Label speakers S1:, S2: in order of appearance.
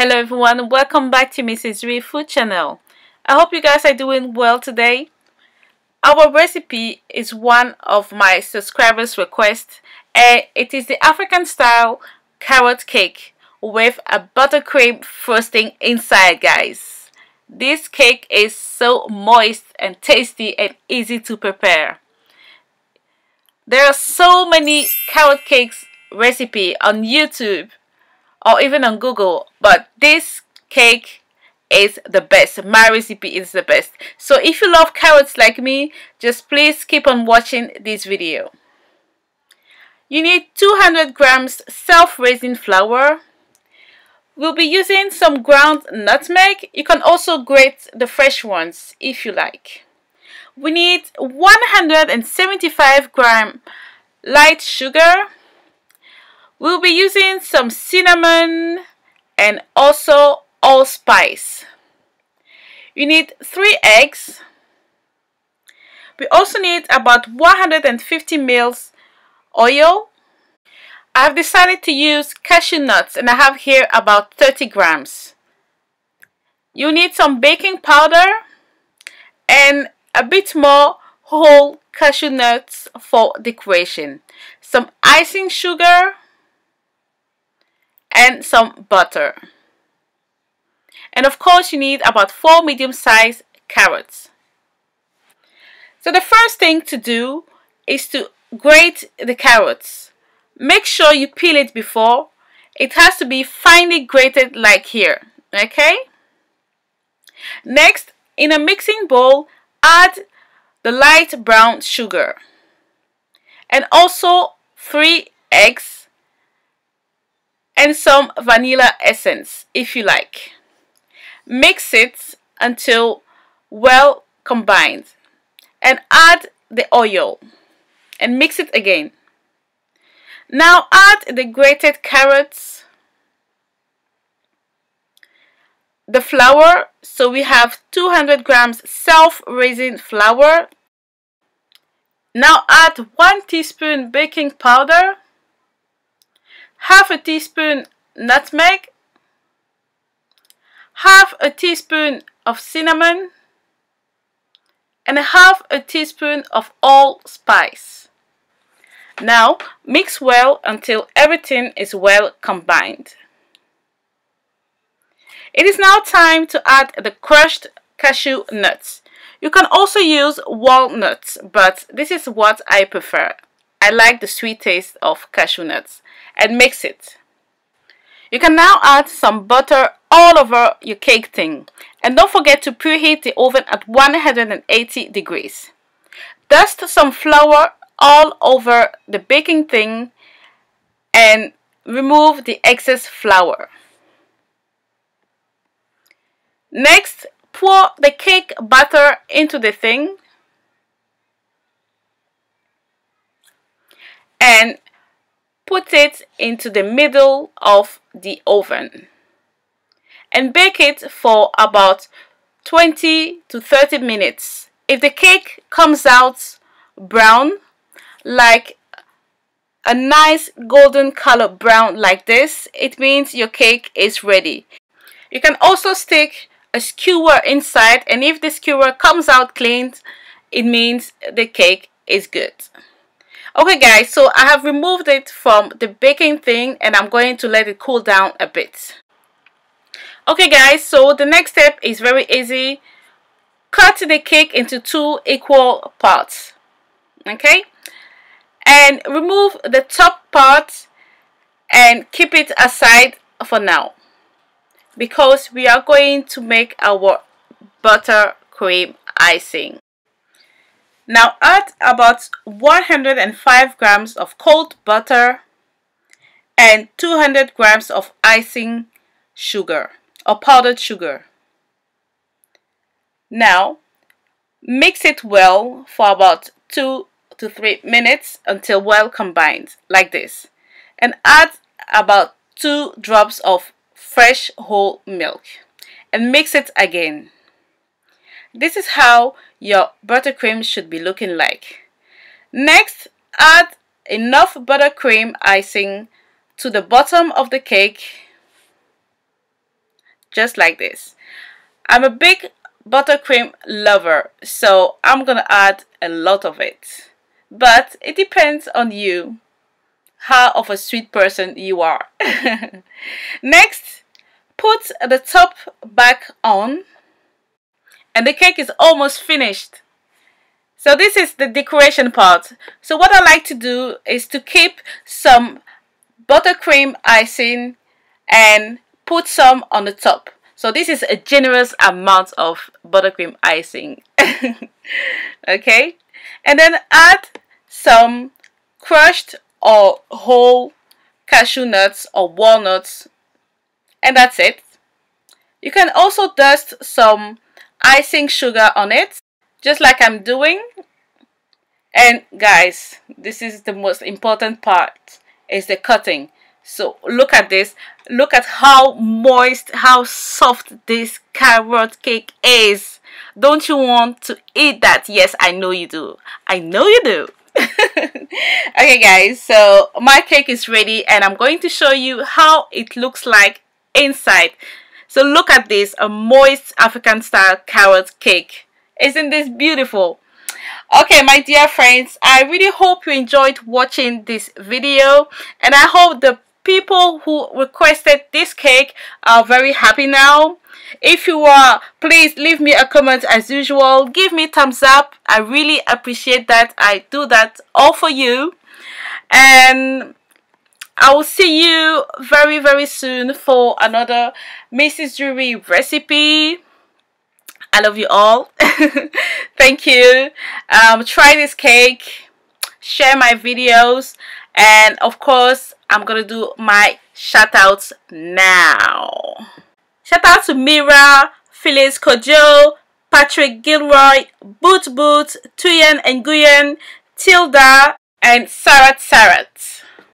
S1: Hello everyone, welcome back to Mrs. Ree Food Channel. I hope you guys are doing well today. Our recipe is one of my subscribers' requests, and it is the African style carrot cake with a buttercream frosting inside, guys. This cake is so moist and tasty and easy to prepare. There are so many carrot cakes recipe on YouTube or even on Google, but this cake is the best. My recipe is the best. So if you love carrots like me, just please keep on watching this video. You need 200 grams self-raising flour. We'll be using some ground nutmeg. You can also grate the fresh ones if you like. We need 175 gram light sugar. We'll be using some cinnamon and also allspice. You need 3 eggs. We also need about 150 ml oil. I've decided to use cashew nuts and I have here about 30 grams. You need some baking powder and a bit more whole cashew nuts for decoration, some icing sugar, and some butter. And of course you need about 4 medium-sized carrots. So the first thing to do is to grate the carrots. Make sure you peel it before. It has to be finely grated like here, okay? Next, in a mixing bowl, add the light brown sugar and also 3 eggs and some vanilla essence if you like. Mix it until well combined and add the oil and mix it again. Now add the grated carrots, the flour. So we have 200 grams self-raising flour. Now add 1 teaspoon baking powder, half a teaspoon nutmeg, half a teaspoon of cinnamon, and half a teaspoon of allspice. Now mix well until everything is well combined. It is now time to add the crushed cashew nuts. You can also use walnuts, but this is what I prefer. I like the sweet taste of cashew nuts. And mix it. You can now add some butter all over your cake thing. And don't forget to preheat the oven at 180 degrees. Dust some flour all over the baking thing and remove the excess flour. Next, pour the cake batter into the thing and put it into the middle of the oven and bake it for about 20 to 30 minutes. If the cake comes out brown, like a nice golden color brown like this, it means your cake is ready. You can also stick a skewer inside, and if the skewer comes out clean, it means the cake is good. Okay guys, so I have removed it from the baking thing and I'm going to let it cool down a bit. Okay guys, so the next step is very easy. Cut the cake into 2 equal parts. Okay? And remove the top part and keep it aside for now, because we are going to make our buttercream icing. Now add about 105 grams of cold butter and 200 grams of icing sugar or powdered sugar. Now mix it well for about 2 to 3 minutes until well combined like this, and add about 2 drops of fresh whole milk and mix it again. This is how your buttercream should be looking like. Next, add enough buttercream icing to the bottom of the cake just like this. I'm a big buttercream lover, so I'm gonna add a lot of it, but it depends on you, how of a sweet person you are. Next, put the top back on, and the cake is almost finished. So this is the decoration part. So what I like to do is to keep some buttercream icing and put some on the top. So this is a generous amount of buttercream icing. Okay, and then add some crushed or whole cashew nuts or walnuts, and that's it. You can also dust some icing sugar on it, just like I'm doing. And guys, this is the most important part, is the cutting. So look at this. Look at how moist, how soft this carrot cake is. Don't you want to eat that? Yes, I know you do. I know you do. Okay guys, so my cake is ready and I'm going to show you how it looks like inside. So look at this, a moist African style carrot cake. Isn't this beautiful? Okay, my dear friends, I really hope you enjoyed watching this video, and I hope the people who requested this cake are very happy now. If you are, please leave me a comment as usual. Give me thumbs up. I really appreciate that. I do that all for you. And I will see you very, very soon for another Mrs. Drury recipe. I love you all. Thank you. Try this cake, share my videos, and of course I'm gonna do my shout outs now. Shout out to Mira, Phyllis Kojo, Patrick Gilroy, Boot Boot, Tuyen and Nguyen, Tilda, and Sarat Sarat.